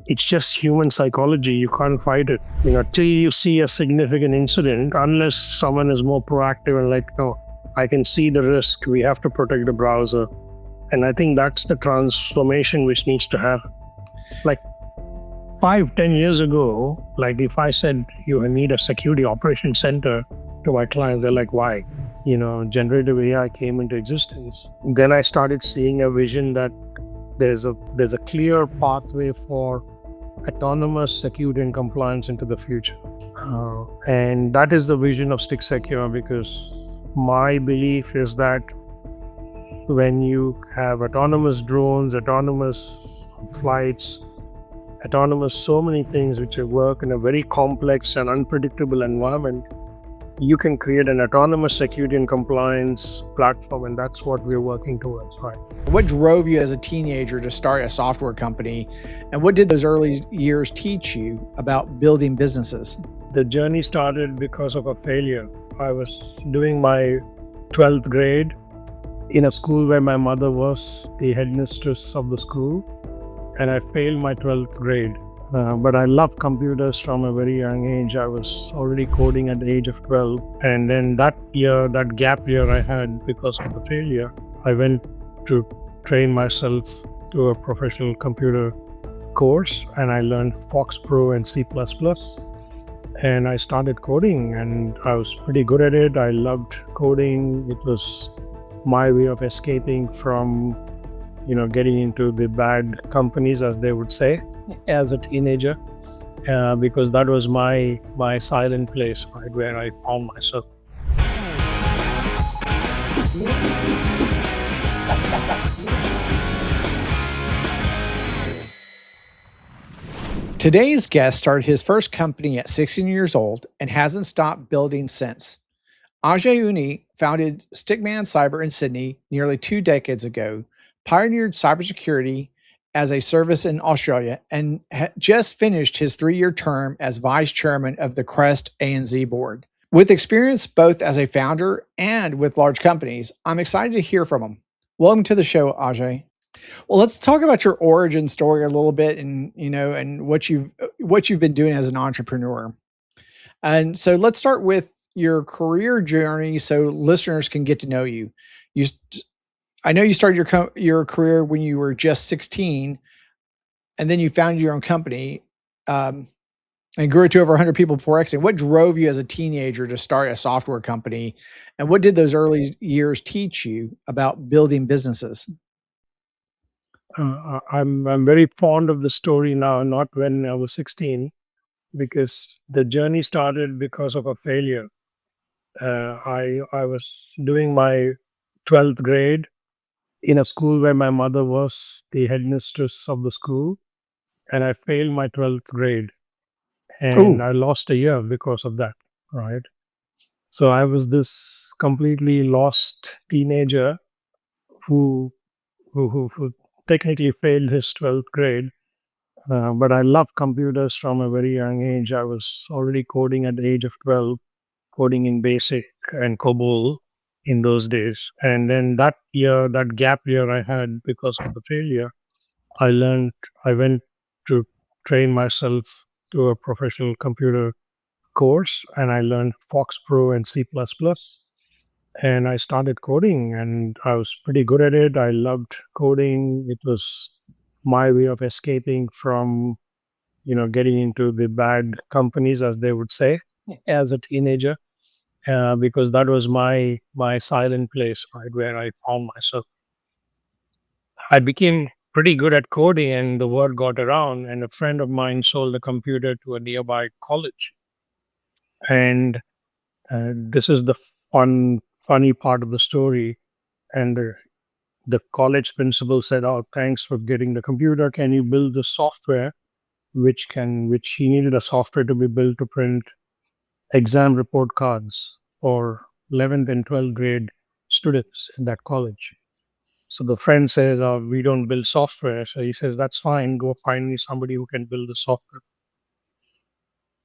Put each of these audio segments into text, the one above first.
It's just human psychology. You can't fight it. Till you see a significant incident, unless someone is more proactive and like, no, I can see the risk. We have to protect the browser. And I think that's the transformation which needs to happen. Like 5-10 years ago, like if I said you need a security operations center to my clients, they're like, why? Generative AI came into existence. Then I started seeing a vision that there's a clear pathway for autonomous security and compliance into the future. And that is the vision of Stick Secure, because my belief is that when you have autonomous drones, autonomous flights, autonomous so many things which work in a very complex and unpredictable environment, you can create an autonomous security and compliance platform, and that's what we're working towards, right? What drove you as a teenager to start a software company, and what did those early years teach you about building businesses? The journey started because of a failure. I was doing my 12th grade in a school where my mother was the headmistress of the school, and I failed my 12th grade. But I loved computers from a very young age. I was already coding at the age of 12. And then that gap year I had because of the failure, I went to train myself to a professional computer course, and I learned Fox Pro and C++. And I started coding, and I was pretty good at it. I loved coding. It was my way of escaping from getting into the bad companies, as they would say, as a teenager, because that was my silent place, right, where I found myself. Today's guest started his first company at 16 years old and hasn't stopped building since. Ajay Unni founded StickmanCyber in Sydney nearly 2 decades ago, pioneered cybersecurity-as-a-service in Australia, and just finished his 3-year term as vice chairman of the Crest ANZ board. With experience both as a founder and with large companies, I'm excited to hear from him. Welcome to the show, Ajay. Well, let's talk about your origin story a little bit, and and what you've been doing as an entrepreneur. And so let's start with your career journey, so listeners can get to know you. I know you started your career when you were just 16, and then you founded your own company, and grew it to over 100 people before exiting. What drove you as a teenager to start a software company, and what did those early years teach you about building businesses? I'm very fond of the story now, not when I was 16, because the journey started because of a failure. I was doing my 12th grade in a school where my mother was the headmistress of the school, and I failed my 12th grade, and I lost a year because of that, right? So I was this completely lost teenager who technically failed his 12th grade. But I loved computers from a very young age. I was already coding at the age of 12, coding in BASIC and COBOL in those days. And then that gap year I had because of the failure, I went to train myself to a professional computer course, and I learned Fox Pro and C++. And I started coding, and I was pretty good at it. I loved coding. It was my way of escaping from getting into the bad companies, as they would say, as a teenager, because that was my silent place, right, where I found myself. I became pretty good at coding, and the word got around, and a friend of mine sold a computer to a nearby college. And this is the funny part of the story. And the college principal said, "Oh, thanks for getting the computer. Can you build the software?" Which he needed a software to be built to print exam report cards for 11th and 12th grade students in that college. So the friend says, "Oh, we don't build software." So he says, "That's fine. Go find me somebody who can build the software."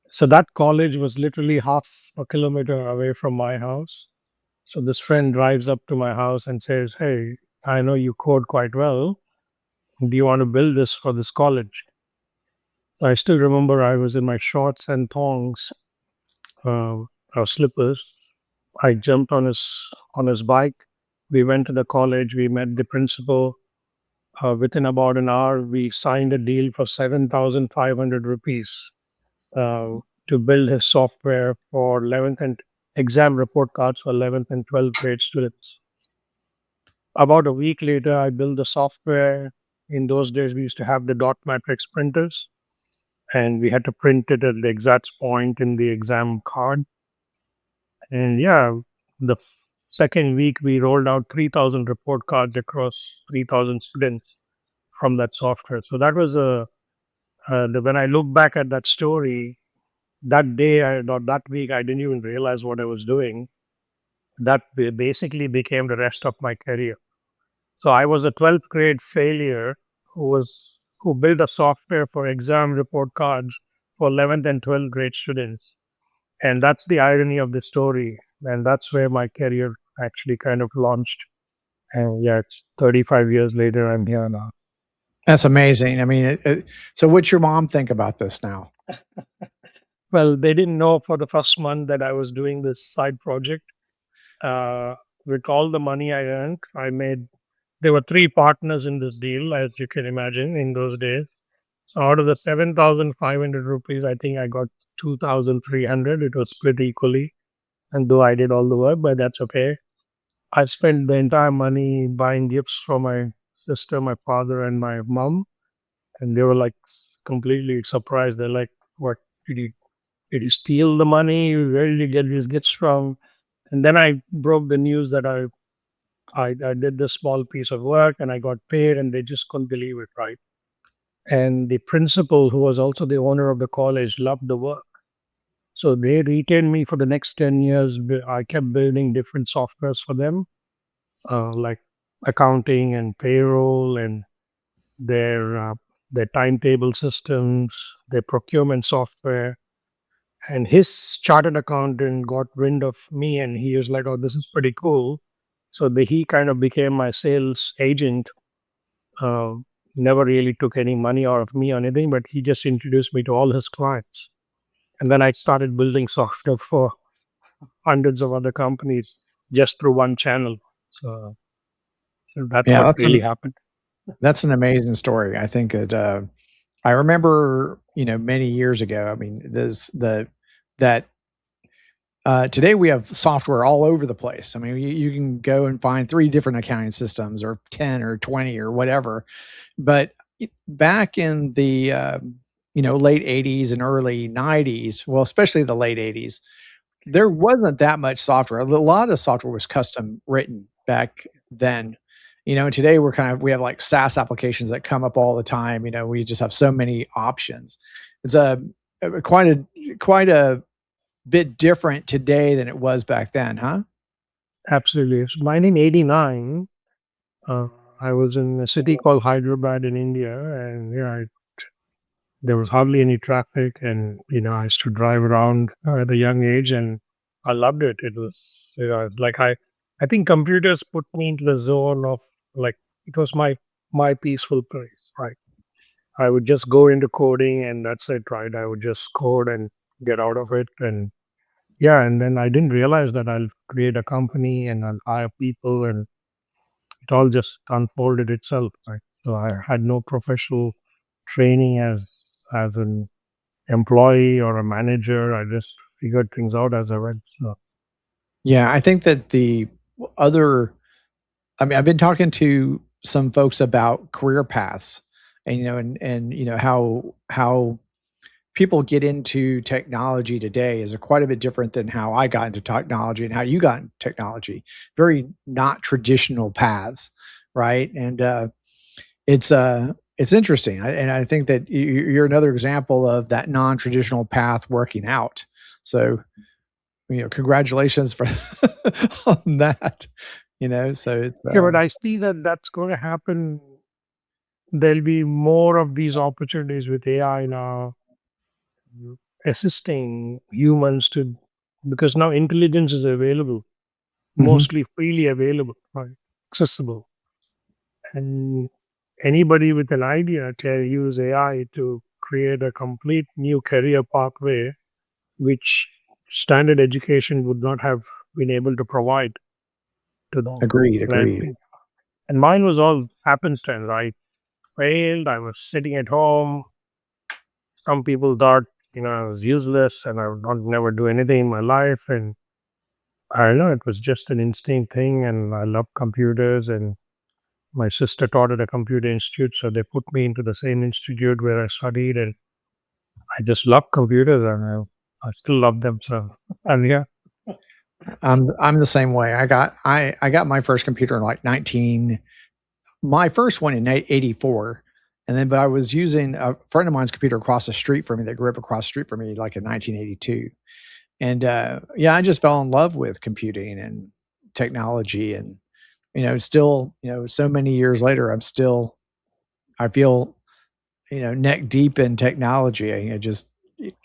So that college was literally half a kilometer away from my house. So this friend drives up to my house and says, "Hey, I know you code quite well. Do you want to build this for this college?" I still remember I was in my shorts and thongs, uh, or slippers. I jumped on his bike. We went to the college. We met the principal. Within about an hour, we signed a deal for 7,500 rupees uh, to build his software for 11th and exam report cards for 11th and 12th grade students. About a week later, I built the software. In those days, we used to have the dot matrix printers, and we had to print it at the exact point in the exam card. And yeah, the second week, we rolled out 3,000 report cards across 3,000 students from that software. So that was when I look back at that story, that day or that week, I didn't even realize what I was doing. That basically became the rest of my career. So I was a 12th grade failure who built a software for exam report cards for 11th and 12th grade students. And that's the irony of the story. And that's where my career actually kind of launched. And yeah, it's 35 years later, I'm here now. That's amazing. I mean, so what's your mom think about this now? Well, they didn't know for the first month that I was doing this side project. Uh, with all the money I earned, there were three partners in this deal, as you can imagine, in those days. So out of the 7,500 rupees, I think I got 2,300. It was split equally. And though I did all the work, but that's okay. I spent the entire money buying gifts for my sister, my father, and my mom. And they were like completely surprised. They're like, what, did you, did you steal the money? Where did you get these gifts from? And then I broke the news that I did this small piece of work and I got paid, and they just couldn't believe it, right? And the principal, who was also the owner of the college, loved the work. So they retained me for the next 10 years. I kept building different softwares for them, like accounting and payroll and their, their timetable systems, their procurement software. And his chartered accountant got wind of me and he was like, oh, this is pretty cool. So he kind of became my sales agent. Uh, Never really took any money out of me or anything, but he just introduced me to all his clients. And then I started building software for hundreds of other companies just through one channel. So, so that's Yeah, what really happened. that's an amazing story. I think that I remember, many years ago. I mean, that today we have software all over the place. I mean, you can go and find 3 different accounting systems or 10 or 20 or whatever. But back in the late 80s and early 90s, well, especially the late 80s, there wasn't that much software. A lot of software was custom written back then. And today we have like SaaS applications that come up all the time. We just have so many options. It's quite a bit different today than it was back then, huh? Absolutely. So 1989, uh, I was in a city called Hyderabad in India, and there was hardly any traffic. And I used to drive around at a young age, and I loved it. It was like I think computers put me into the zone of like it was my peaceful place, right? I would just go into coding, and that's it, right? I would just code and get out of it, and yeah, and then I didn't realize that I'll create a company and I'll hire people, and it all just unfolded itself, right? So I had no professional training as an employee or a manager. I just figured things out as I went. So Yeah, I think that the other I mean, I've been talking to some folks about career paths and how people get into technology today is quite a bit different than how I got into technology and how you got into technology. Very not traditional paths, right? And it's interesting, and I think that you're another example of that non-traditional path working out. So, congratulations for on that. So it's yeah, but I see that that's going to happen. There'll be more of these opportunities with AI now, assisting humans to because now intelligence is available, Mhm. mostly freely available, right? Accessible, and anybody with an idea can use AI to create a complete new career pathway, which standard education would not have been able to provide to them. Agreed. And, Agreed. and mine was all happenstance. I failed. I was sitting at home. Some people thought, I was useless and I would not never do anything in my life. And I don't know, it was just an instinct thing. And I love computers. And my sister taught at a computer institute. So they put me into the same institute where I studied. And I just love computers and I still love them. So, and yeah, I'm the same way. I got my first computer in like 19 my first one in 84. And then but I was using a friend of mine's computer across the street from me that grew up across the street from me like in 1982. And yeah, I just fell in love with computing and technology and still, so many years later I feel, neck deep in technology. I just it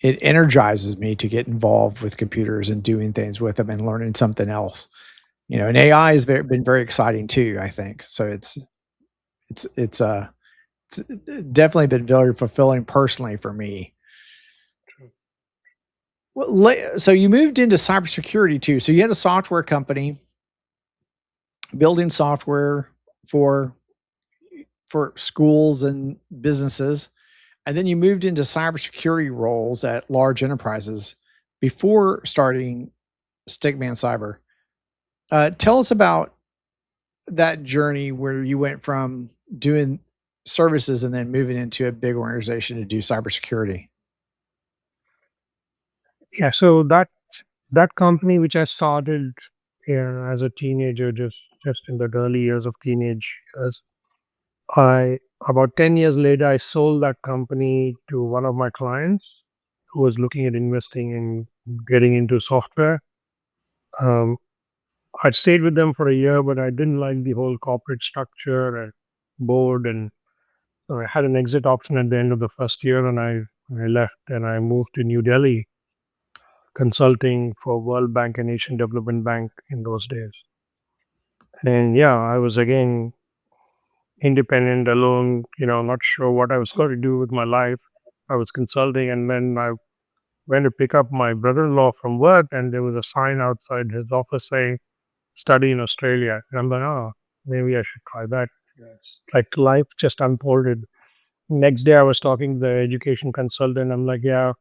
it energizes me to get involved with computers and doing things with them and learning something else. And AI has been very exciting too, I think. So it's definitely been very fulfilling personally for me. Well, so you moved into cybersecurity too. So you had a software company building software for schools and businesses, and then you moved into cybersecurity roles at large enterprises before starting StickmanCyber. Tell us about that journey where you went from doing services and then moving into a big organization to do cybersecurity. yeah. So that company which I started as a teenager, just in the early years of teenage years, I about 10 years later, I sold that company to one of my clients who was looking at investing in getting into software. Um, I'd stayed with them for a year, but I didn't like the whole corporate structure and board, and so I had an exit option at the end of the first year, and I left and I moved to New Delhi, consulting for World Bank and Asian Development Bank in those days. And yeah, I was again independent, alone, not sure what I was going to do with my life. I was consulting, and then I went to pick up my brother-in-law from work, and there was a sign outside his office saying study in Australia. And I'm like, oh, maybe I should try that. Yes. Like life just unfolded. Next day, I was talking to the education consultant. I'm like, yeah,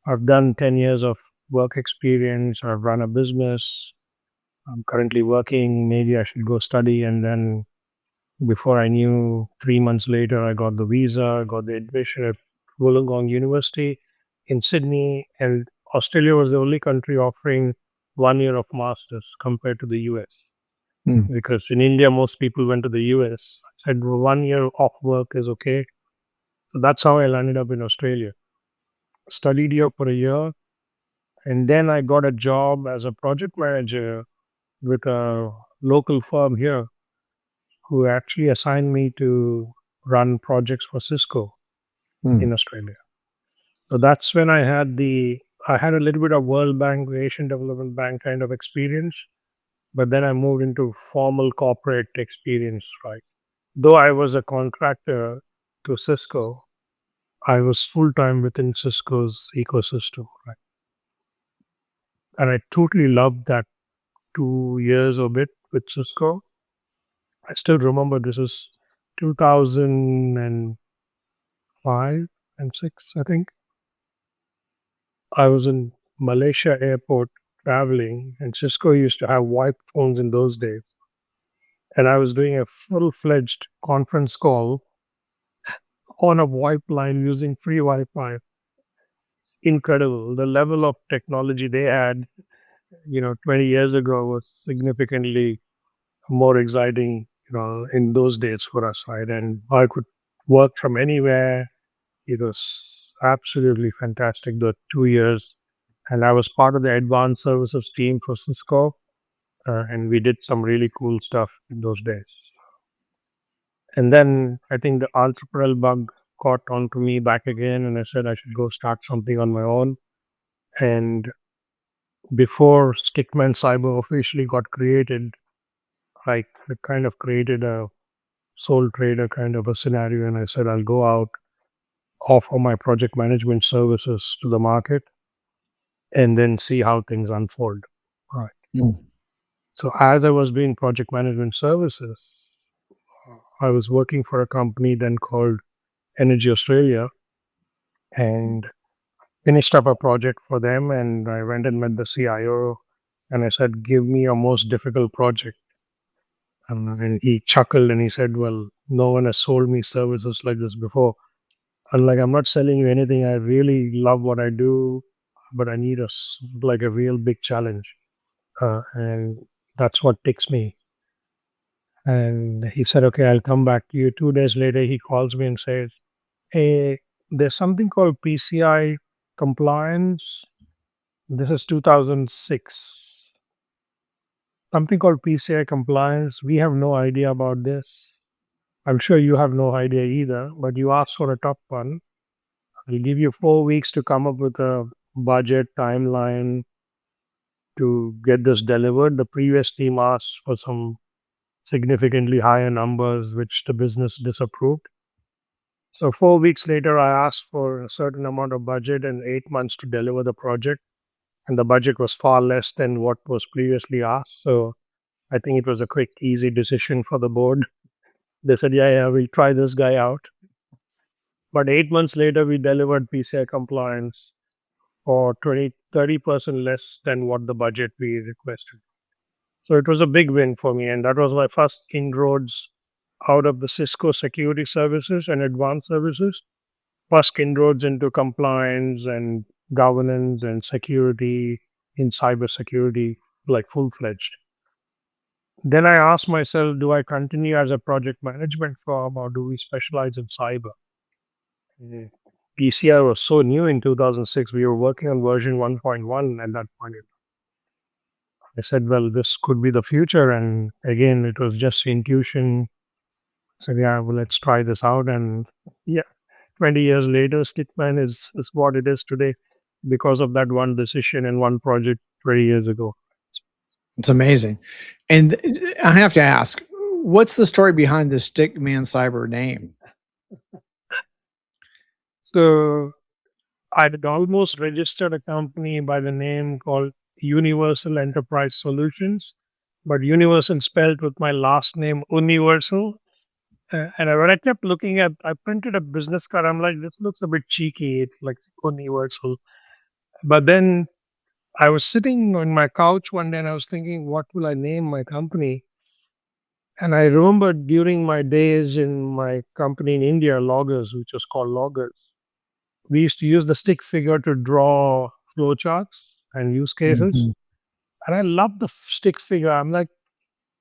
I've done 10 years of work experience. I've run a business. I'm currently working. Maybe I should go study. And then before I knew, 3 months later, I got the visa, got the admission at Wollongong University in Sydney. And Australia was the only country offering 1 year of masters compared to the US. Because in India, most people went to the US. I said, well, 1 year off work is okay. So that's how I landed up in Australia. Studied here for a year. And then I got a job as a project manager with a local firm here who actually assigned me to run projects for Cisco in Australia. So that's when I had a little bit of World Bank, Asian Development Bank kind of experience, but then I moved into formal corporate experience, right? Though I was a contractor to Cisco, I was full time within Cisco's ecosystem, right? And I totally loved that 2 years or bit with Cisco. I still remember this was 2005 and 6, I think. I was in Malaysia airport traveling, and Cisco used to have wipe phones in those days. And I was doing a full-fledged conference call on a wipe line using free Wi-Fi. Incredible. The level of technology they had, 20 years ago was significantly more exciting, in those days for us, right? And I could work from anywhere. It was absolutely fantastic, the 2 years. And I was part of the advanced services team for Cisco. And we did some really cool stuff in those days. And then I think the entrepreneurial bug caught on to me back again, and I said I should go start something on my own. And before StickmanCyber officially got created, I kind of created a sole trader kind of a scenario. And I said, I'll go out, offer my project management services to the market, and then see how things unfold. All right. Mm. So as I was doing project management services, I was working for a company then called Energy Australia, and finished up a project for them. And I went and met the CIO, and I said, give me your most difficult project. And he chuckled and he said, well, no one has sold me services like this before. And like, I'm not selling you anything. I really love what I do, but I need like a real big challenge. And that's what ticks me. And he said, okay, I'll come back to you. 2 days later, he calls me and says, hey, there's something called PCI compliance. This is 2006. Something called PCI compliance. We have no idea about this. I'm sure you have no idea either, but you asked for a top one. We'll give you 4 weeks to come up with a budget timeline to get this delivered. The previous team asked for some significantly higher numbers, which the business disapproved. So 4 weeks later, I asked for a certain amount of budget and 8 months to deliver the project. And the budget was far less than what was previously asked. So I think it was a quick, easy decision for the board. They said, yeah, we'll try this guy out. But 8 months later, we delivered PCI compliance for 30% less than what the budget we requested. So it was a big win for me. And that was my first inroads out of the Cisco security services and advanced services, first inroads into compliance and governance and security in cybersecurity, like full-fledged. Then I asked myself, do I continue as a project management firm or do we specialize in cyber? PCI was so new in 2006. We were working on version 1.1 at that point. I said, well, this could be the future. And again, it was just intuition. I said, yeah, well, let's try this out. And yeah, 20 years later, Stickman is what it is today because of that one decision and one project 20 years ago. It's amazing. And I have to ask, what's the story behind the StickmanCyber name? So I had almost registered a company by the name called Universal Enterprise Solutions, but Universal spelled with my last name, Universal. And when I kept looking at, I printed a business card. I'm like, this looks a bit cheeky, it's like Universal. But then I was sitting on my couch one day and I was thinking, what will I name my company? And I remember during my days in my company in India, Loggers, which was called Loggers, we used to use the stick figure to draw flowcharts and use cases. Mhm. And I love the stick figure. I'm like,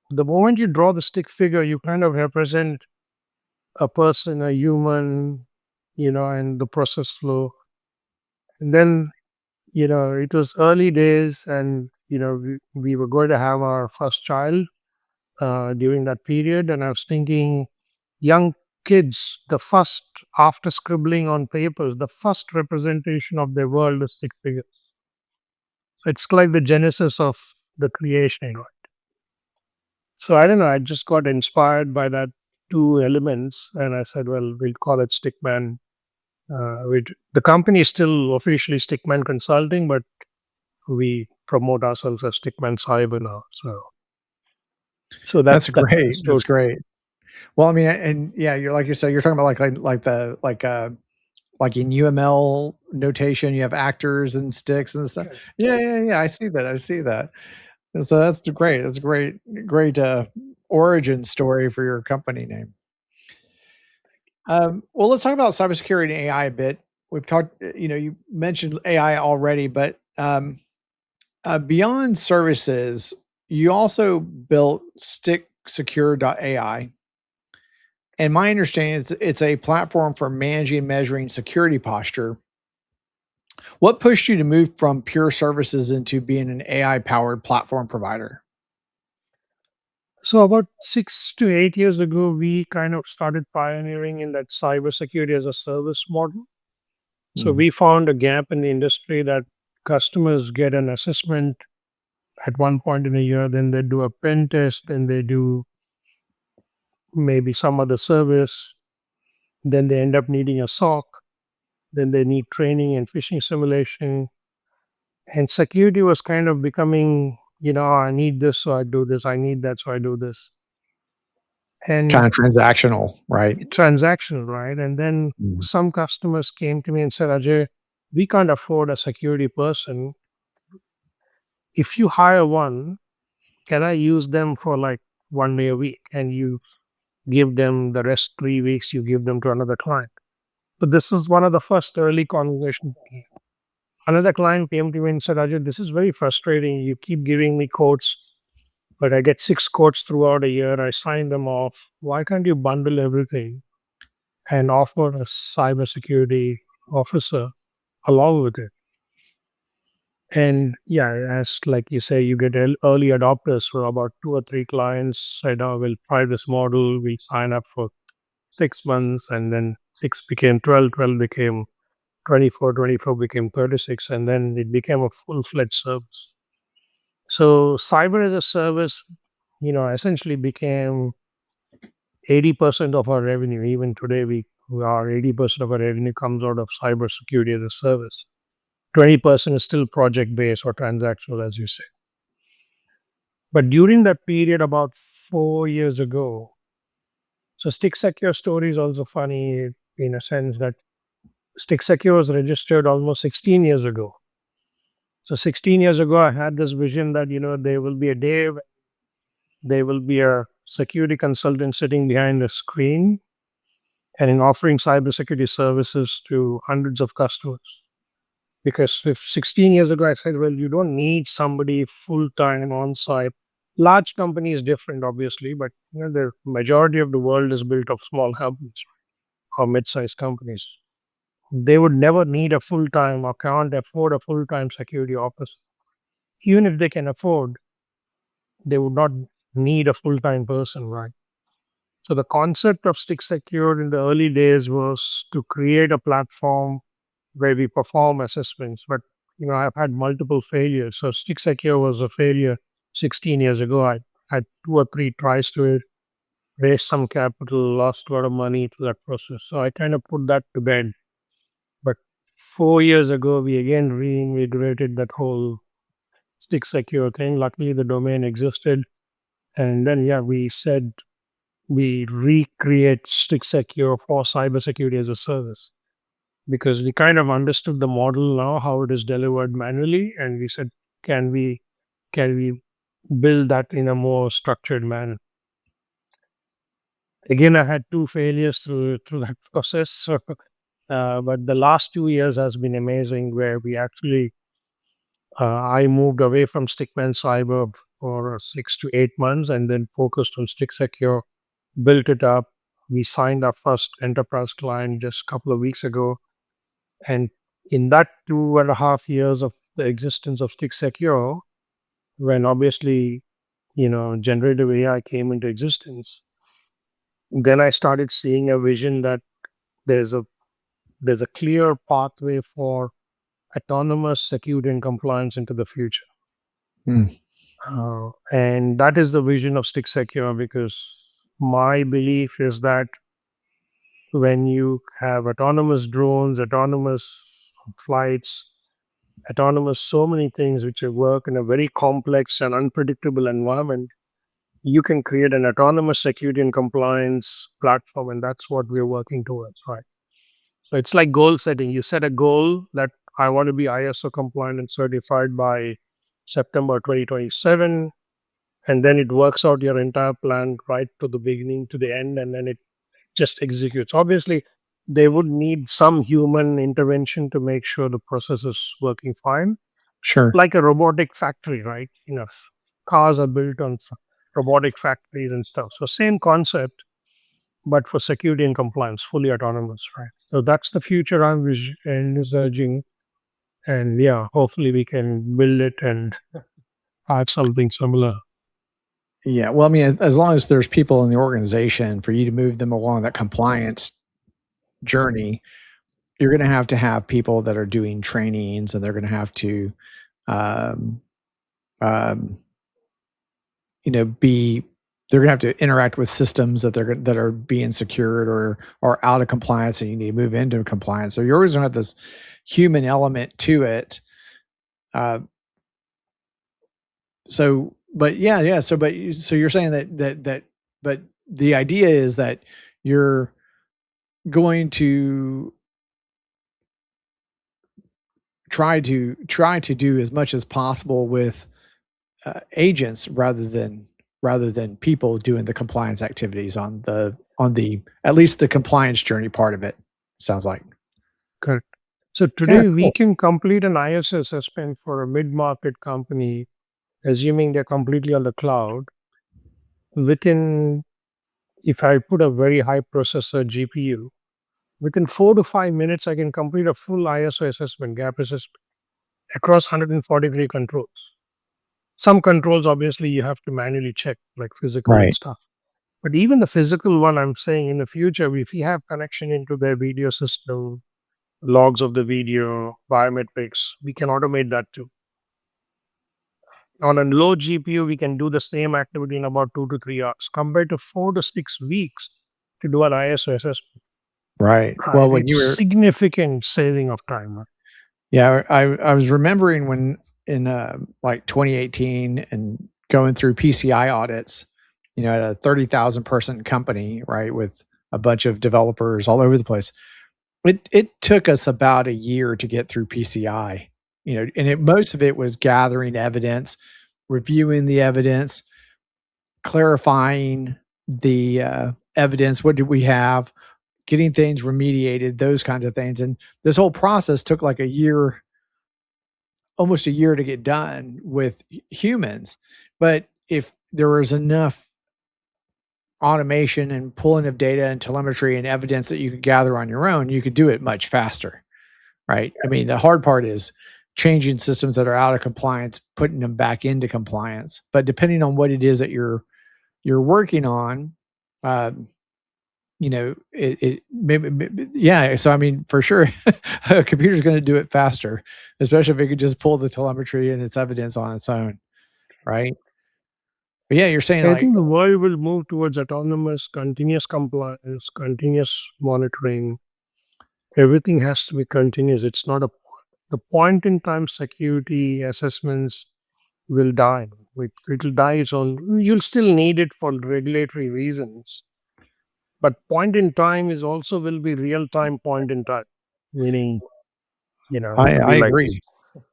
the moment you draw the stick figure, you kind of represent a person, a human, and the process flow. And then, it was early days and, we were going to have our first child during that period. And I was thinking, young kids, the first, after scribbling on papers, the first representation of their world is stick figures. So it's like the genesis of the creation. So I don't know, I just got inspired by that two elements. And I said, well, we'll call it Stickman. The company is still officially Stickman Consulting, but we promote ourselves as StickmanCyber now. So That's that's the great. story. That's great. Well, I mean, and yeah, you're like you said, you're talking about like in UML notation, you have actors and sticks and stuff. Okay. Yeah. I see that. I see that. And so that's great. That's a great origin story for your company name. Well, let's talk about cybersecurity and AI a bit. We've talked, you mentioned AI already, but beyond services, you also built StickSecure.ai. And my understanding is it's a platform for managing and measuring security posture. What pushed you to move from pure services into being an AI powered platform provider? So about 6 to 8 years ago, we kind of started pioneering in that cybersecurity as a service model. So Mhm. we found a gap in the industry that customers get an assessment at one point in a year, then they do a pen test, then they do maybe some other service. Then they end up needing a SOC. Then they need training and phishing simulation. And security was kind of becoming, I need this, so I do this. I need that, so I do this. Kind And of transactional, right? transactional, right? And then Mhm. some customers came to me and said, Ajay, we can't afford a security person. If you hire one, can I use them for like 1 day a week? And you give them the rest 3 weeks, you give them to another client. But this is one of the first early conversations. Another client came to me and said, Ajay, this is very frustrating. You keep giving me quotes, but I get 6 quotes throughout a year. I sign them off. Why can't you bundle everything and offer a cybersecurity officer along with it? And yeah, as like you say, you get early adopters. So about 2 or 3 clients said, "Oh, we'll try this model. We sign up for 6 months," and then 6 became 12, 12 became 24, 24 became 36, and then it became a full-fledged service. So cyber as a service, essentially became 80% of our revenue. Even today, we are 80% of our revenue comes out of cybersecurity as a service. 20% is still project based or transactional, as you say. But during that period, about 4 years ago, so Stick Secure story is also funny in a sense that Stick Secure was registered almost 16 years ago. So 16 years ago, I had this vision that, there will be a day, there will be a security consultant sitting behind a screen and in offering cybersecurity services to hundreds of customers. Because if 16 years ago, I said, well, you don't need somebody full time on site. Large company is different, obviously, but the majority of the world is built of small companies or mid-sized companies. They would never need a full time or can't afford a full time security officer. Even if they can afford, they would not need a full time person, right? So the concept of Stick Secure in the early days was to create a platform where we perform assessments. But I've had multiple failures. So Stick Secure was a failure 16 years ago. I had 2 or 3 tries to it, raised some capital, lost a lot of money to that process. So I kind of put that to bed. But 4 years ago, we again reinvigorated that whole Stick Secure thing. Luckily, the domain existed. And then, yeah, we said we recreate Stick Secure for cybersecurity as a service because we kind of understood the model now, how it is delivered manually. And we said, can we build that in a more structured manner? Again, I had 2 failures through that process. So, but the last 2 years has been amazing where we actually I moved away from StickmanCyber for 6 to 8 months and then focused on Stick Secure, built it up. We signed our first enterprise client just a couple of weeks ago. And in that 2.5 years of the existence of Stick Secure, when obviously, generative AI came into existence, then I started seeing a vision that there's a there's a clear pathway for autonomous security and compliance into the future. Mm. And that is the vision of Stick Secure because my belief is that when you have autonomous drones, autonomous flights, autonomous so many things which work in a very complex and unpredictable environment, you can create an autonomous security and compliance platform. And that's what we're working towards, right? So it's like goal setting. You set a goal that I want to be ISO compliant and certified by September 2027. And then it works out your entire plan right to the beginning to the end, and then it just executes. Obviously, they would need some human intervention to make sure the process is working fine, Sure. like a robotic factory, right? Cars are built on robotic factories and stuff. So same concept, but for security and compliance, fully autonomous, right? So that's the future I'm envisaging, and yeah, hopefully we can build it and have something similar. Yeah. Well, I mean, as long as there's people in the organization for you to move them along that compliance journey, you're going to have people that are doing trainings, and they're going to have to, um, um, be they're going to have to interact with systems that that are being secured or out of compliance, and you need to move into compliance. So you're always going to have this human element to it. So, but yeah. So, so you're saying but the idea is that you're going to try to do as much as possible with agents rather than people doing the compliance activities on the at least the compliance journey part of it. Sounds like. Correct. So Okay, today we cool. can complete an ISO assessment for a mid-market company, assuming they're completely on the cloud, within, if I put a very high processor GPU, within 4 to 5 minutes, I can complete a full ISO assessment, gap assessment across 143 controls. Some controls, obviously, you have to manually check, like physical and Right. stuff. But even the physical one, I'm saying in the future, if you have connection into their video system, logs of the video, biometrics, we can automate that too. On a low GPU, we can do the same activity in about 2 to 3 hours compared to 4 to 6 weeks to do an ISO assessment. Right. Right. Well, when you It's were significant saving of time. yeah, I was remembering when in like 2018 and going through PCI audits, at a 30,000 person company, right, with a bunch of developers all over the place. It took us about a year to get through PCI, and most of it was gathering evidence, reviewing the evidence, clarifying the evidence. What did we have? Getting things remediated, those kinds of things. And this whole process took like a year, almost a year to get done with humans. But if there was enough automation and pulling of data and telemetry and evidence that you could gather on your own, you could do it much faster, right? I mean, the hard part is changing systems that are out of compliance, putting them back into compliance. But depending on what it is that you're working on, uh, it maybe, yeah. So I mean, for sure, a computer's going to do it faster, especially if it could just pull the telemetry and its evidence on its own, right? But yeah, you're saying I like, think the world will move towards autonomous, continuous compliance, continuous monitoring. Everything has to be continuous. It's not a the point in time security assessments will die. It'll die its own. You'll still need it for regulatory reasons, but point in time is also will be real time point in time, meaning it'll I be like agree.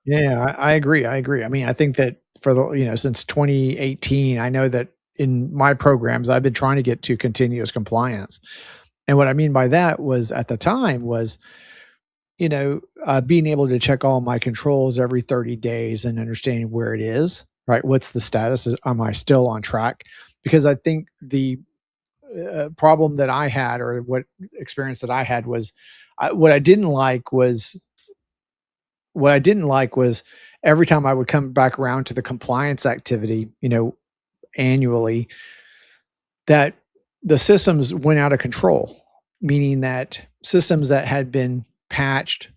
Yeah, I agree. I agree. I mean, I think that for the since 2018, I know that in my programs, I've been trying to get to continuous compliance, and what I mean by that was at the time was being able to check all my controls every 30 days and understanding where it is, right? What's the status? Am I still on track? Because I think the problem that I had, or what experience that I had, was what I didn't like was every time I would come back around to the compliance activity, annually, that the systems went out of control, meaning that systems that had been patched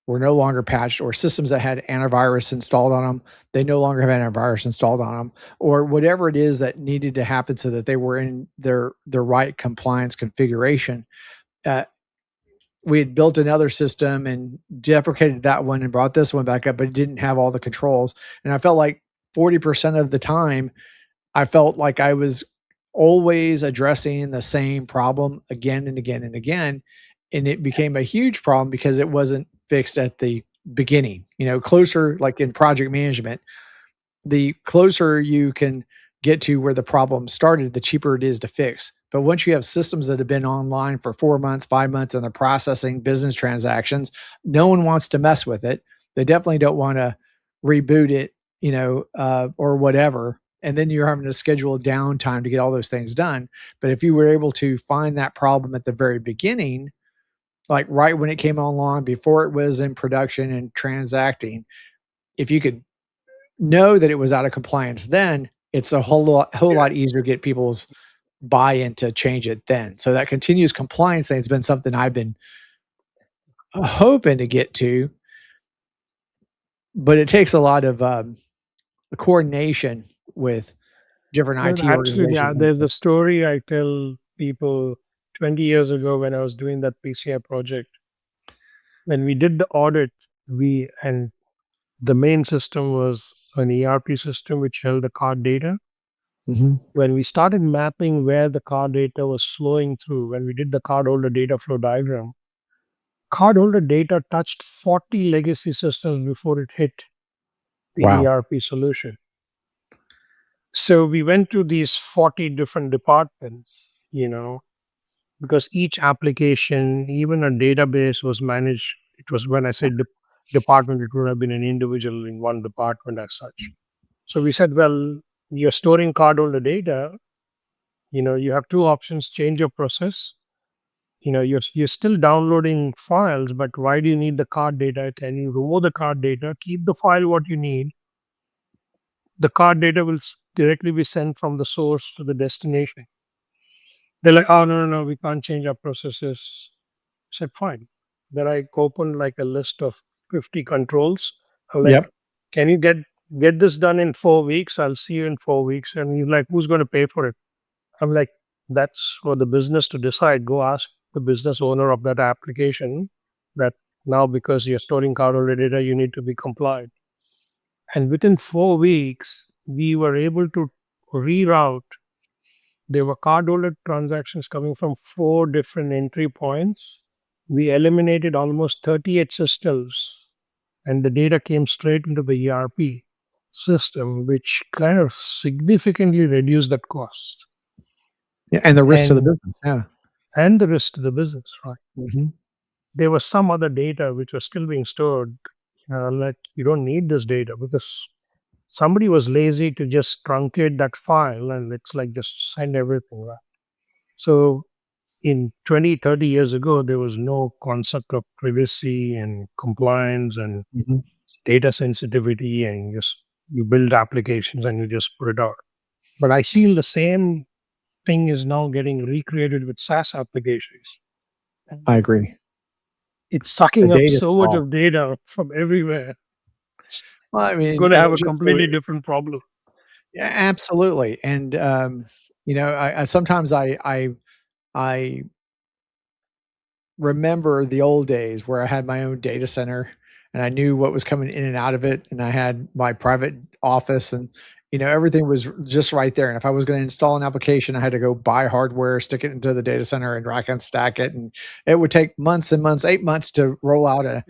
were no longer patched, or systems that had antivirus installed on them, they no longer have antivirus installed on them, or whatever it is that needed to happen so that they were in their right compliance configuration. Uh, we had built another system and deprecated that one and brought this one back up, but it didn't have all the controls. And I felt like 40% of the time, I felt like I was always addressing the same problem again and again and again. And it became a huge problem because it wasn't fixed at the beginning. Closer, like in project management, the closer you can get to where the problem started, the cheaper it is to fix. But once you have systems that have been online for 4 months, 5 months, and they're processing business transactions, no one wants to mess with it. They definitely don't want to reboot it, or whatever. And then you're having to schedule downtime to get all those things done. But if you were able to find that problem at the very beginning, like right when it came online, before it was in production and transacting, if you could know that it was out of compliance, then it's a whole lot easier to get people's buy-in to change it then. So that continuous compliance thing has been something I've been hoping to get to, but it takes a lot of coordination with different No, IT absolutely. organizations. There's a story I tell people 20 years ago when I was doing that PCI project. When we did the audit, and the main system was an ERP system which held the card data. Mhm. When we started mapping where the card data was flowing through, when we did the cardholder data flow diagram, cardholder data touched 40 legacy systems before it hit the Wow. ERP solution. So we went to these 40 different departments, you know, because each application, even a database, was managed. It was, when I say department, it would have been an individual in one department as such. So we said, well, you're storing cardholder data. You have two options: change your process. You're still downloading files, but why do you need the card data? Can you remove the card data, keep the file what you need? The card data will directly be sent from the source to the destination. They're like, oh, no, no, no, we can't change our processes. I said, fine. Then I opened like a list of 50 controls. I'm like, Yep. can you get this done in 4 weeks? I'll see you in 4 weeks. And he's like, who's going to pay for it? I'm like, that's for the business to decide. Go ask the business owner of that application that now, because you're storing cardholder data, you need to be compliant. And within 4 weeks, we were able to reroute. There were cardholder transactions coming from 4 different entry points. We eliminated almost 38 systems, and the data came straight into the ERP system, which kind of significantly reduced that cost Yeah, and the risk to the and business. Yeah. and the risk to the business. Right? Mhm. There was some other data which was still being stored. Like, you don't need this data because somebody was lazy to just truncate that file, and it's like just send everything. Right? So in 20, 30 years ago, there was no concept of privacy and compliance and Mhm. data sensitivity, and just you build applications and you just put it out. But I feel the same thing is now getting recreated with SaaS applications. I And agree. it's The sucking up data so much sprawl. of data from everywhere. Well, I You're mean, going to have a just so completely different problem. yeah, absolutely, and, I sometimes I remember the old days where I had my own data center and I knew what was coming in and out of it, and I had my private office and, everything was just right there, and if I was gonna install an application, I had to go buy hardware, stick it into the data center, and rack and stack it, and it would take months and months, 8 months to roll out an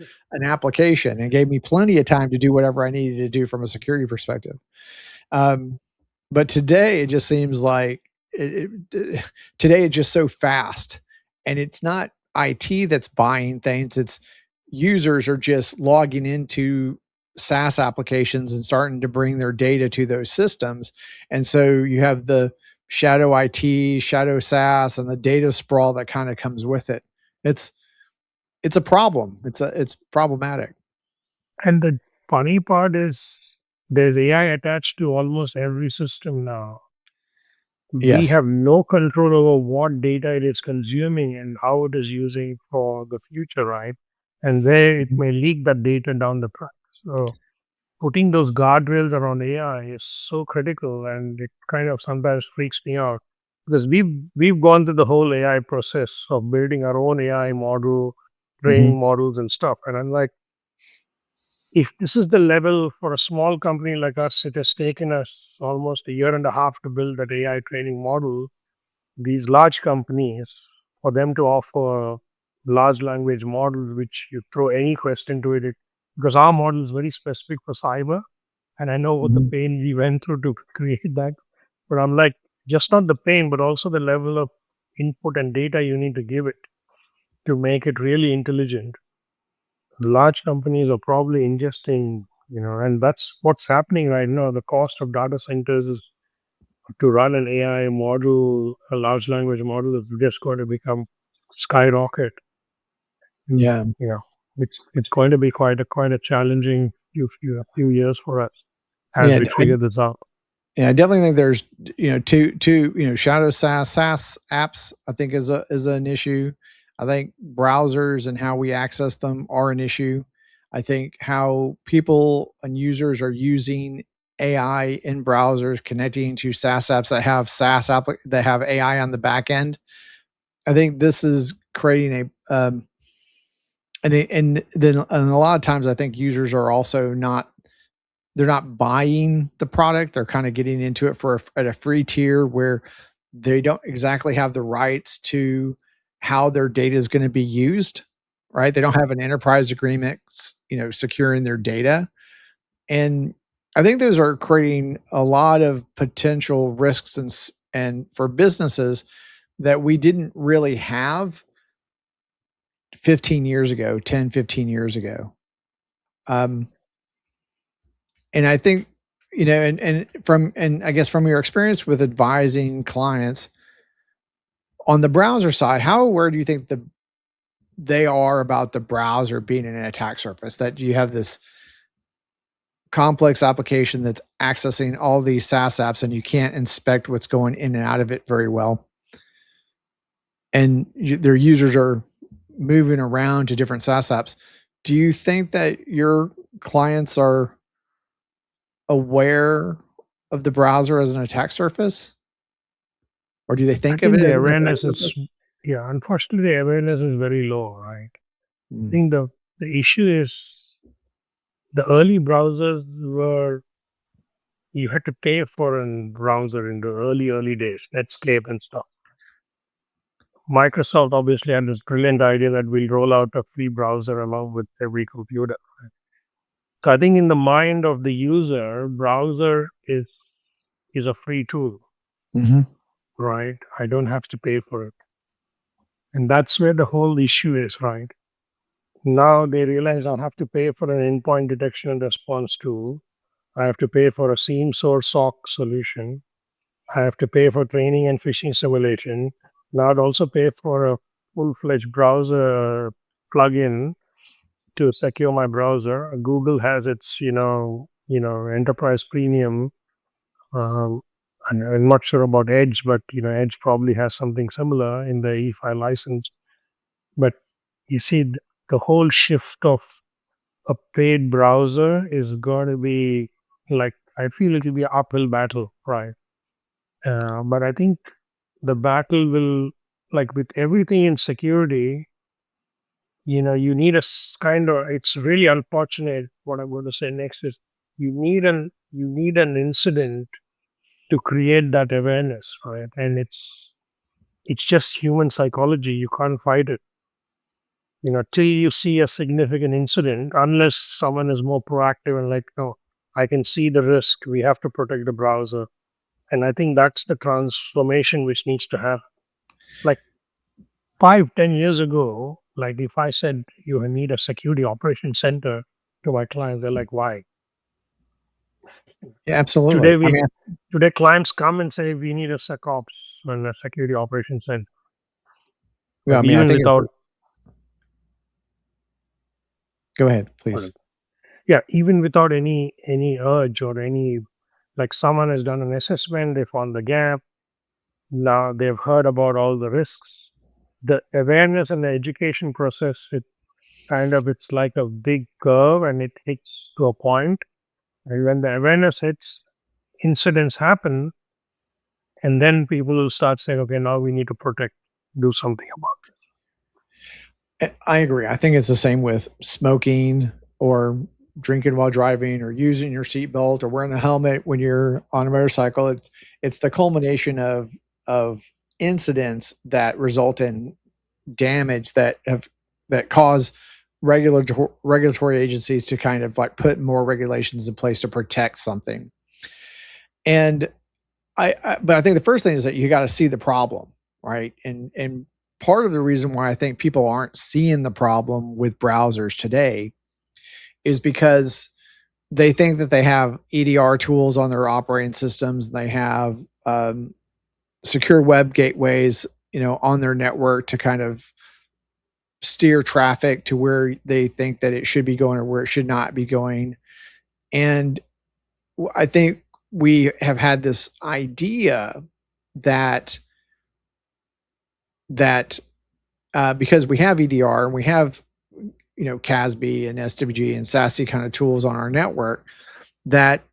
application, and gave me plenty of time to do whatever I needed to do from a security perspective. Um, but today it just seems like today it's just so fast, and it's not IT that's buying things. It's users are just logging into SaaS applications and starting to bring their data to those systems. And so you have the shadow IT, shadow SaaS, and the data sprawl that kind of comes with it. It's it's a problem. It's problematic. And the funny part is there's AI attached to almost every system now. We Yes. have no control over what data it is consuming and how it is using for the future, right? And where it Mhm. may leak that data down the track. So putting those guardrails around AI is so critical, and it kind of sometimes freaks me out because we've gone through the whole AI process of building our own AI model, Mhm. training models and stuff. And I'm like, if this is the level for a small company like us, it has taken us almost a year and a half to build that AI training model. These large companies, for them to offer large language models, which you throw any question to because our model is very specific for cyber, and I know what the Mhm. pain we went through to create that. But I'm like, just not the pain, but also the level of input and data you need to give it to make it really intelligent. Large companies are probably ingesting, and that's what's happening right now. The cost of data centers is to run an AI model, a large language model, is just going to become skyrocket. And, Yeah. it's going to be quite a challenging few years for us as Yeah. we figure this out. Yeah, I definitely think there's two shadow SaaS apps. I think is an issue. I think browsers and how we access them are an issue. I think how people and users are using AI in browsers connecting to SaaS apps that have that have AI on the back end. I think this is creating and a lot of times I think users are also they're not buying the product. They're kind of getting into it at a free tier where they don't exactly have the rights to how their data is going to be used, right? They don't have an enterprise agreement, securing their data. And I think those are creating a lot of potential risks and for businesses that we didn't really have 15 years ago, 10, 15 years ago. And I think, and I guess from your experience with advising clients on the browser side, how aware do you think they are about the browser being an attack surface? That you have this complex application that's accessing all these SaaS apps and you can't inspect what's going in and out of it very well. And their users are moving around to different SaaS apps. Do you think that your clients are aware of the browser as an attack surface? Or do they I think of think it the as an attack awareness is, surface? yeah, unfortunately, the awareness is very low, right? I Mm. think the issue is the early browsers were, you had to pay for a browser in the early days, Netscape and stuff. Microsoft obviously had this brilliant idea that we'll roll out a free browser along with every computer. So I think in the mind of the user, browser is a free tool, Mhm. right? I don't have to pay for it. And that's where the whole issue is, right? Now they realize I'll have to pay for an endpoint detection and response tool. I have to pay for a SIEM source SOC solution. I have to pay for training and phishing simulation. Now I'd also pay for a full-fledged browser plugin to secure my browser. Google has its, enterprise premium. And I'm not sure about Edge, but Edge probably has something similar in the E-file license. But you see, the whole shift of a paid browser is going to be like, I feel it will be an uphill battle, right? But I think the battle will, like with everything in security, you need kind of, it's really unfortunate. What I'm going to say next is you need an incident to create that awareness, right? And it's just human psychology. You can't fight it. Till you see a significant incident, unless someone is more proactive and like, no, I can see the risk. We have to protect the browser. And I think that's the transformation which needs to happen. Like 5, 10 years ago, like if I said you need a security operations center to my clients, they're like, why? Yeah, absolutely. Today I we mean, today clients come and say we need a SecOps and a security operations center. yeah, But I mean, I even think without go ahead, please. even without any urge or any, like someone has done an assessment, they found the gap, now they've heard about all the risks. The awareness and the education process, it's like a big curve and it hits to a point. And when the awareness hits, incidents happen, and then people will start saying, okay, now we need to do something about I agree. I think it's the same with smoking or drinking while driving or using your seatbelt or wearing a helmet when you're on a motorcycle. It's the culmination of incidents that result in damage that cause regulatory agencies to kind of like put more regulations in place to protect something. And but I think the first thing is that you got to see the problem, right? And part of the reason why I think people aren't seeing the problem with browsers today is because they think that they have EDR tools on their operating systems. They have secure web gateways, on their network to kind of steer traffic to where they think that it should be going or where it should not be going. And I think we have had this idea that because we have EDR and we have CASB and SWG and SASE kind of tools on our network, that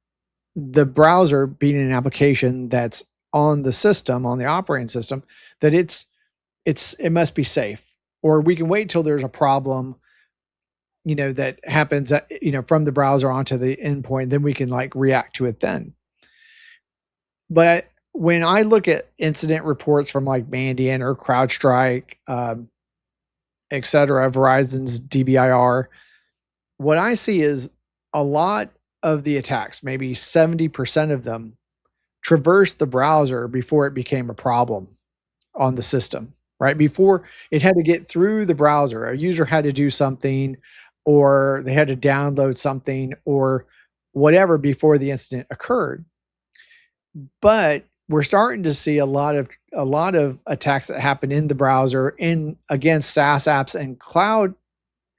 the browser being an application that's on the system, on the operating system, that it must be safe, or we can wait till there's a problem, that happens, from the browser onto the endpoint, then we can like react to it then. But when I look at incident reports from like Mandiant or CrowdStrike, et cetera, Verizon's DBIR, what I see is a lot of the attacks, maybe 70% of them, traversed the browser before it became a problem on the system, right? Before it had to get through the browser, a user had to do something, or they had to download something or whatever before the incident occurred. But we're starting to see a lot of attacks that happen in the browser in against SaaS apps and cloud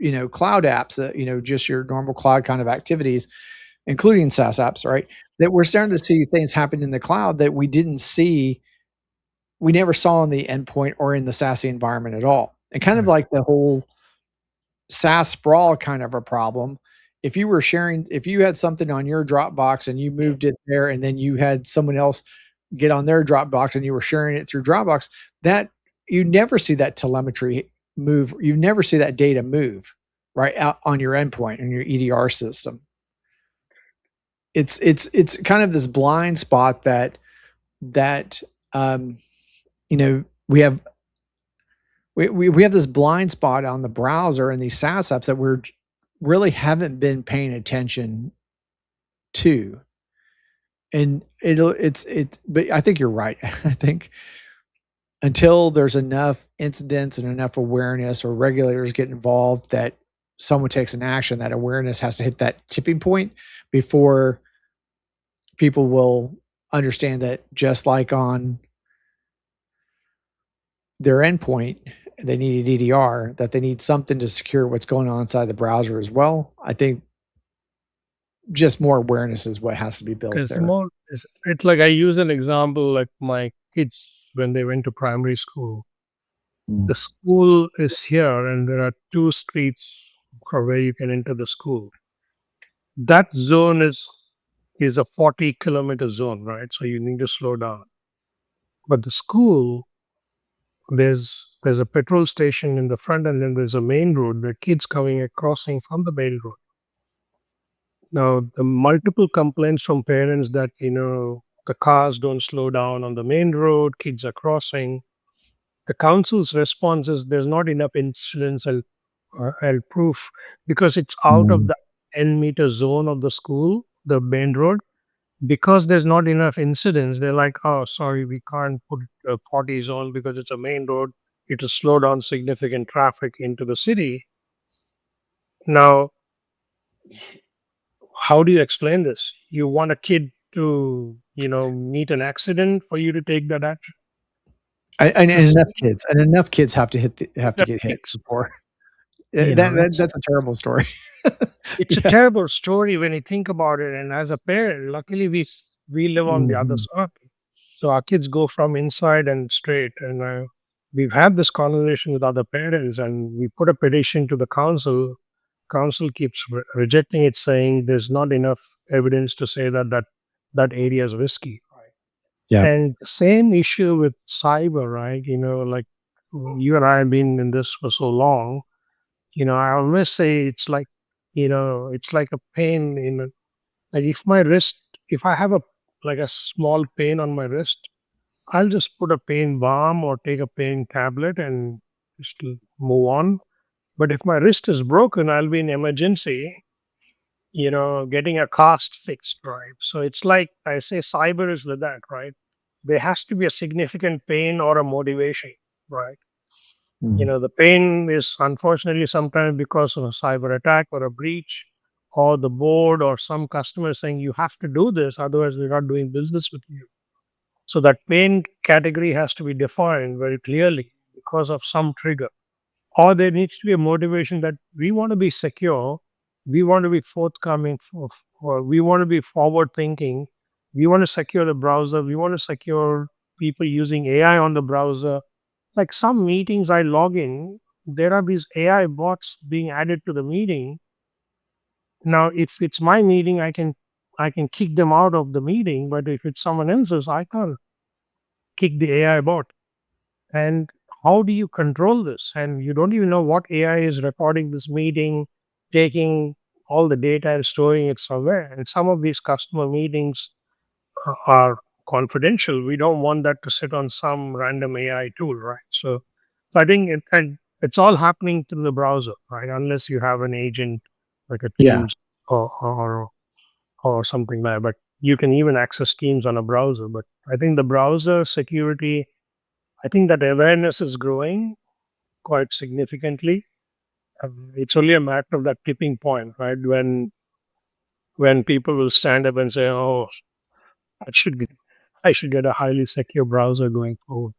apps that, just your normal cloud kind of activities, including SaaS apps, right? That we're starting to see things happen in the cloud that we never saw on the endpoint or in the SASE environment at all. And kind of Right. like the whole SaaS sprawl kind of a problem. If you had something on your Dropbox and you moved it there, and then you had someone else get on their Dropbox and you were sharing it through Dropbox, that you never see that telemetry move. You never see that data move right out on your endpoint and your EDR system. It's kind of this blind spot that we have we have this blind spot on the browser and these SaaS apps that we're really haven't been paying attention to. And but I think you're right. I think until there's enough incidents and enough awareness or regulators get involved that someone takes an action, that awareness has to hit that tipping point before people will understand that, just like on their endpoint, they need an EDR, that they need something to secure what's going on inside the browser as well. I think just more awareness is what has to be built Because there. more, it's like I use an example like my kids when they went to primary school. Mm. The school is here, and there are two streets for where you can enter the school. That zone is a 40-kilometer zone, right? So you need to slow down. But the school, there's a petrol station in the front, and then there's a main road where kids coming and crossing from the main road. Now, the multiple complaints from parents that, the cars don't slow down on the main road, kids are crossing. The council's response is there's not enough incidents and proof because it's out of Mm. the 10-meter zone of the school, the main road. Because there's not enough incidents, they're like, oh, sorry, we can't put a 40 zone because it's a main road. It'll slow down significant traffic into the city. Now, how do you explain this? You want a kid to, meet an accident for you to take that action? And, It's the and enough same kids, and enough kids have to with get hit kids. before You know, it's that's a terrible story. it's a Yeah. terrible story when you think about it. And as a parent, luckily we live on the other Mhm. side, so our kids go from inside and straight. And we've had this conversation with other parents, and we put a petition to the council. Council keeps rejecting it, saying there's not enough evidence to say that area is risky. Yeah. And same issue with cyber, right? Like you and I have been in this for so long. I always say it's like a pain like if I have like a small pain on my wrist, I'll just put a pain balm or take a pain tablet and just move on. But if my wrist is broken, I'll be in emergency, getting a cast fixed, right? So it's like I say, cyber is like that, right? There has to be a significant pain or a motivation, right? Mm. The pain is unfortunately sometimes because of a cyber attack or a breach, or the board or some customer saying you have to do this, otherwise we're not doing business with you. So that pain category has to be defined very clearly because of some trigger. Or there needs to be a motivation that we want to be secure, we want to be forthcoming, or we want to be forward thinking, we want to secure the browser, we want to secure people using AI on the browser. Like some meetings I log in, there are these AI bots being added to the meeting. Now, if it's my meeting, I can I can kick them out of the meeting, but if it's someone else's, I can't kick the AI bot. And how do you control this? And you don't even know what AI is recording this meeting, taking all the data and storing it somewhere. And some of these customer meetings are confidential. We don't want that to sit on some random AI tool, right? So I think and it's all happening through the browser, right? Unless you have an agent like a Yeah. Teams or something like that. But you can even access Teams on a browser. But I think the browser security, I think that awareness is growing quite significantly. It's only a matter of that tipping point, right? When people will stand up and say, "Oh, I should get, I should get a highly secure browser going forward."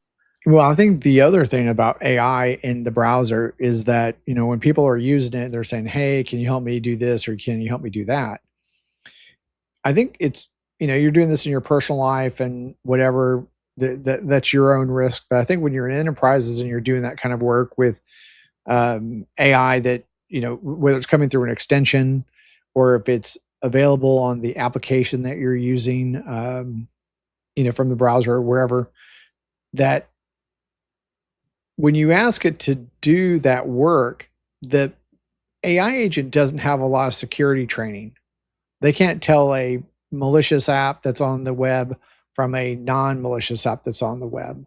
Well, I think the other thing about AI in the browser is that, when people are using it, they're saying, "Hey, can you help me do this or can you help me do that?" I think it's, you're doing this in your personal life and whatever, that's your own risk. But I think when you're in enterprises and you're doing that kind of work with AI, that, whether it's coming through an extension or if it's available on the application that you're using, from the browser or wherever, that when you ask it to do that work, the AI agent doesn't have a lot of security training. They can't tell a malicious app that's on the web from a non-malicious app that's on the web.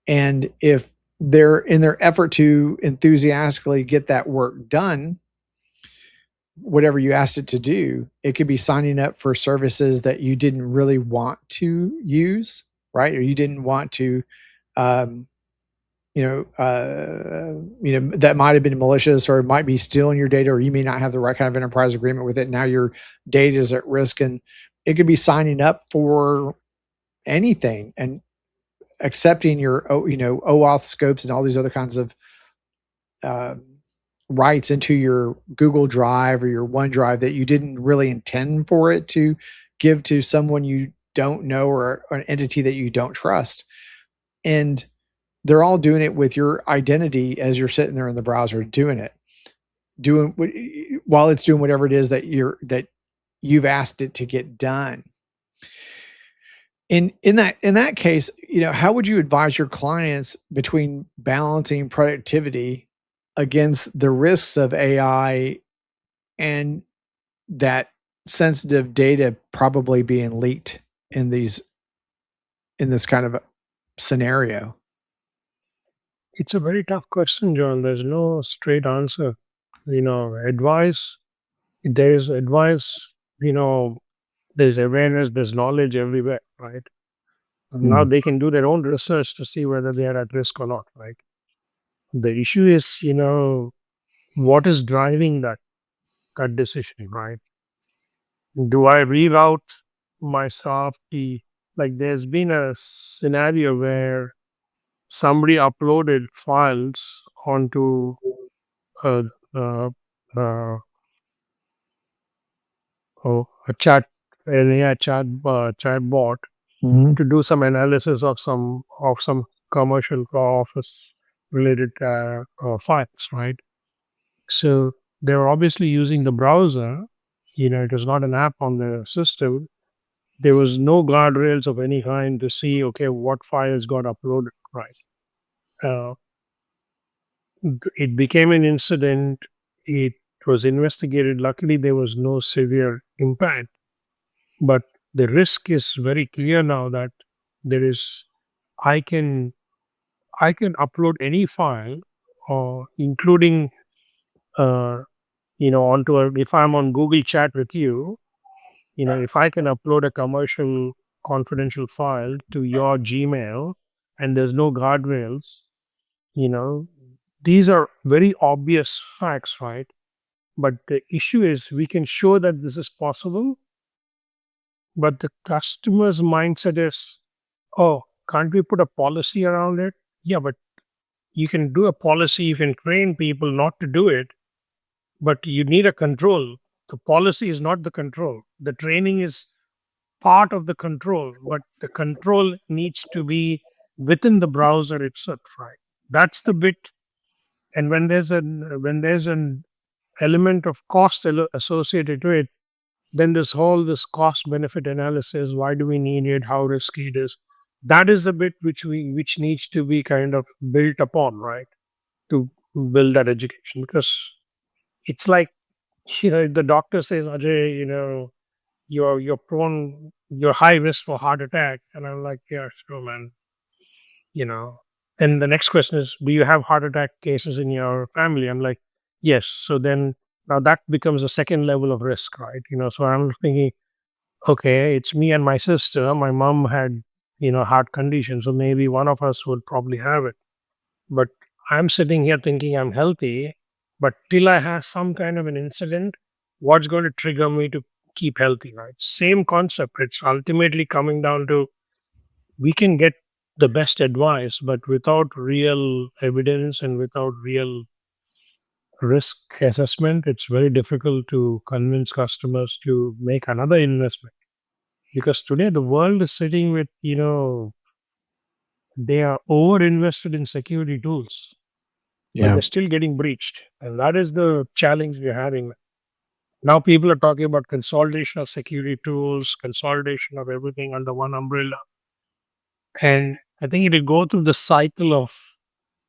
And if they're in their effort to enthusiastically get that work done, whatever you asked it to do, it could be signing up for services that you didn't really want to use, right? Or you didn't want to, um, that might have been malicious, or it might be stealing your data, or you may not have the right kind of enterprise agreement with it. Now your data is at risk, and it could be signing up for anything and accepting your, OAuth scopes and all these other kinds of uh, rights into your Google Drive or your OneDrive that you didn't really intend for it to give to someone you don't know, or an entity that you don't trust. And they're all doing it with your identity as you're sitting there in the browser doing it, doing while it's doing whatever it is that you've asked it to get done. In that case, how would you advise your clients between balancing productivity against the risks of AI and that sensitive data probably being leaked in this kind of a scenario? It's a very tough question, John. There's no straight answer. Advice, there's advice, there's awareness, there's knowledge everywhere, right? Now Mm. they can do their own research to see whether they are at risk or not, right? The issue is, what is driving that decision, right? Do I reroute myself? Like there's been a scenario where somebody uploaded files onto a, uh, uh, a an AI chat bot Mhm. to do some analysis of some commercial office related files, right? So they're obviously using the browser. It was not an app on the system. There was no guardrails of any kind to see, okay, what files got uploaded, right? Uh, it became an incident. It was investigated. Luckily, there was no severe impact, but the risk is very clear now that there is. I can I can upload any file, including onto if I'm on Google Chat with you, if I can upload a commercial confidential file to your Gmail and there's no guardrails, you know, these are very obvious facts, right? But the issue is we can show that this is possible, but the customer's mindset is, oh, can't we put a policy around it? Yeah, but you can do a policy, you can train people not to do it, but you need a control. The policy is not the control. The training is part of the control, but the control needs to be within the browser itself, right? That's the bit. And when there's an element of cost associated to it, then this cost benefit analysis, why do we need it, how risky it is, that is the bit which needs to be kind of built upon, right, to build that education. Because it's like, the doctor says, Ajay, you're high risk for heart attack, and I'm like, yeah, sure, man. you know and the next question is, do you have heart attack cases in your family? I'm like, yes. So then, now that becomes a second level of risk, right? So I'm thinking, okay, it's me and my sister. My mom had, heart condition, so maybe one of us would probably have it. But I'm sitting here thinking I'm healthy, but till I have some kind of an incident, what's going to trigger me to keep healthy, right? Same concept. It's ultimately coming down to, we can get the best advice, but without real evidence and without real risk assessment, it's very difficult to convince customers to make another investment. Because today the world is sitting with, they are over invested in security tools, but Yeah. they're still getting breached. And that is the challenge we're having. Now people are talking about consolidation of security tools, consolidation of everything under one umbrella. And I think it'll go through the cycle of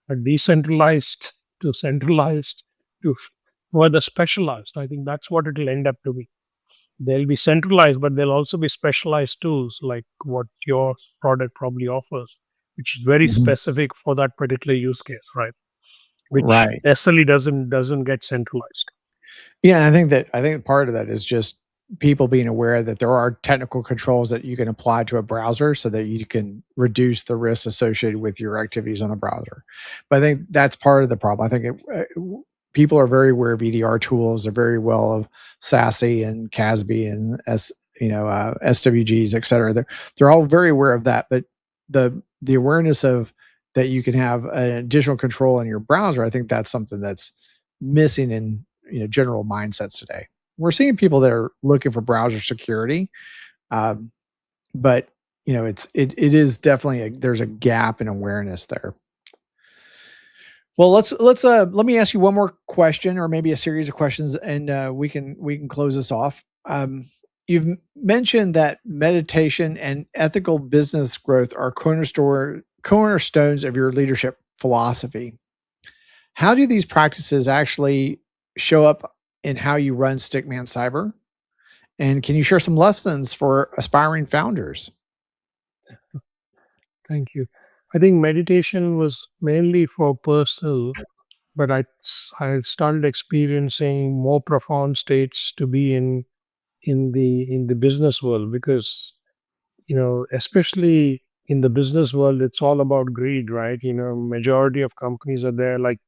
a decentralized to centralized to further specialized. I think that's what it'll end up to be. They'll be centralized, but there'll also be specialized tools like what your product probably offers, which is very Mhm. specific for that particular use case, right? Which Right. necessarily doesn't get centralized. Yeah, I think part of that is just people being aware that there are technical controls that you can apply to a browser so that you can reduce the risks associated with your activities on the browser. But I think that's part of the problem. I think people are very aware of EDR tools. They're very well of SASE and CASB and SWGs, et cetera. They're all very aware of that. But the awareness of that you can have an additional control in your browser, I think that's something that's missing in general mindsets today. We're seeing people that are looking for browser security, um, but it is definitely there's a gap in awareness there. Well, let me ask you one more question, or maybe a series of questions, and we can close this off. You've mentioned that meditation and ethical business growth are cornerstones of your leadership philosophy. How do these practices actually show up in how you run StickmanCyber? And can you share some lessons for aspiring founders? Thank you. I think meditation was mainly for personal, but I started experiencing more profound states to be in the business world. Because especially in the business world, it's all about greed, right? Majority of companies are there like,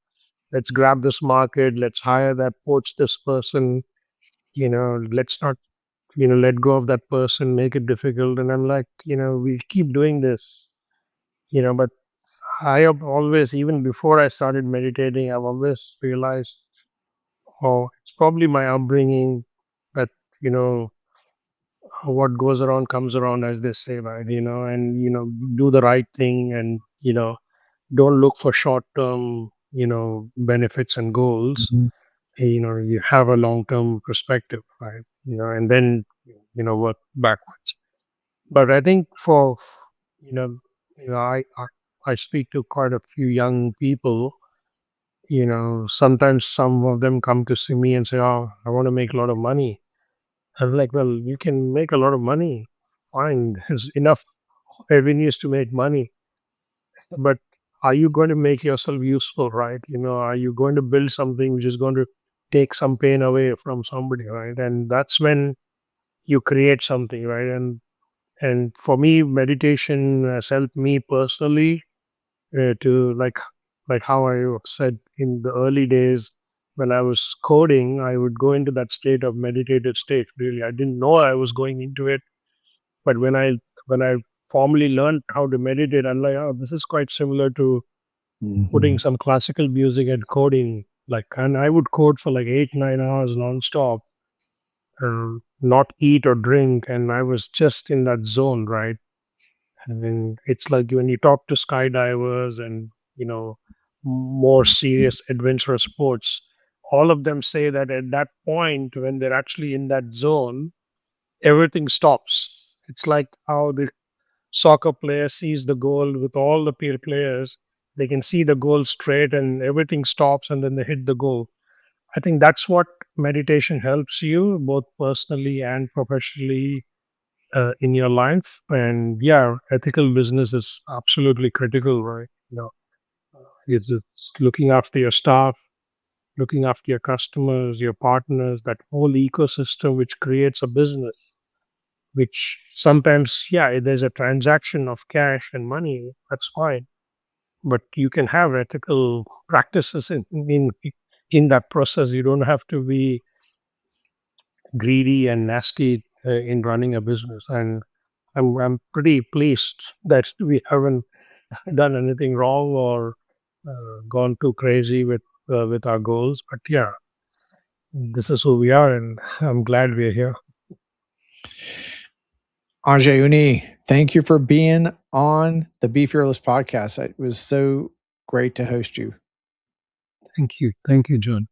let's grab this market, let's hire that, poach this person, let's not, let go of that person, make it difficult. And I'm like, we keep doing this, but I have always, even before I started meditating, I've always realized, oh, it's probably my upbringing, that, you know, what goes around comes around, as they say, right? And, do the right thing, and, don't look for short term, benefits and goals. Mhm. You have a long term perspective, right? And then, work backwards. But I think you know, I speak to quite a few young people. Sometimes some of them come to see me and say, "Oh, I want to make a lot of money." I'm like, "Well, you can make a lot of money. Fine, there's enough avenues to make money. But are you going to make yourself useful, right? Are you going to build something which is going to take some pain away from somebody, right? And that's when you create something, right? And for me, meditation has helped me personally, to like how I said in the early days, when I was coding, I would go into that state of meditative state. Really, I didn't know I was going into it, but when I formally learned how to meditate, I'm like, oh, this is quite similar to putting Mhm. some classical music and coding. Like, and I would code for like 8 9 hours nonstop, not eat or drink, and I was just in that zone, right? And it's like when you talk to skydivers and, more serious adventurous sports, all of them say that at that point, when they're actually in that zone, everything stops. It's like how the soccer player sees the goal with all the peer players. They can see the goal straight and everything stops and then they hit the goal. I think that's what meditation helps you both personally and professionally in your life. And yeah, ethical business is absolutely critical, right? It's just looking after your staff, looking after your customers, your partners, that whole ecosystem which creates a business, which sometimes, yeah, there's a transaction of cash and money, that's fine. But you can have ethical practices in that process. You don't have to be greedy and nasty in running a business. And I'm pretty pleased that we haven't done anything wrong or gone too crazy with our goals. But yeah, this is who we are, and I'm glad we're here. Ajay Unni, thank you for being on the Be Fearless podcast. It was so great to host you. Thank you, John.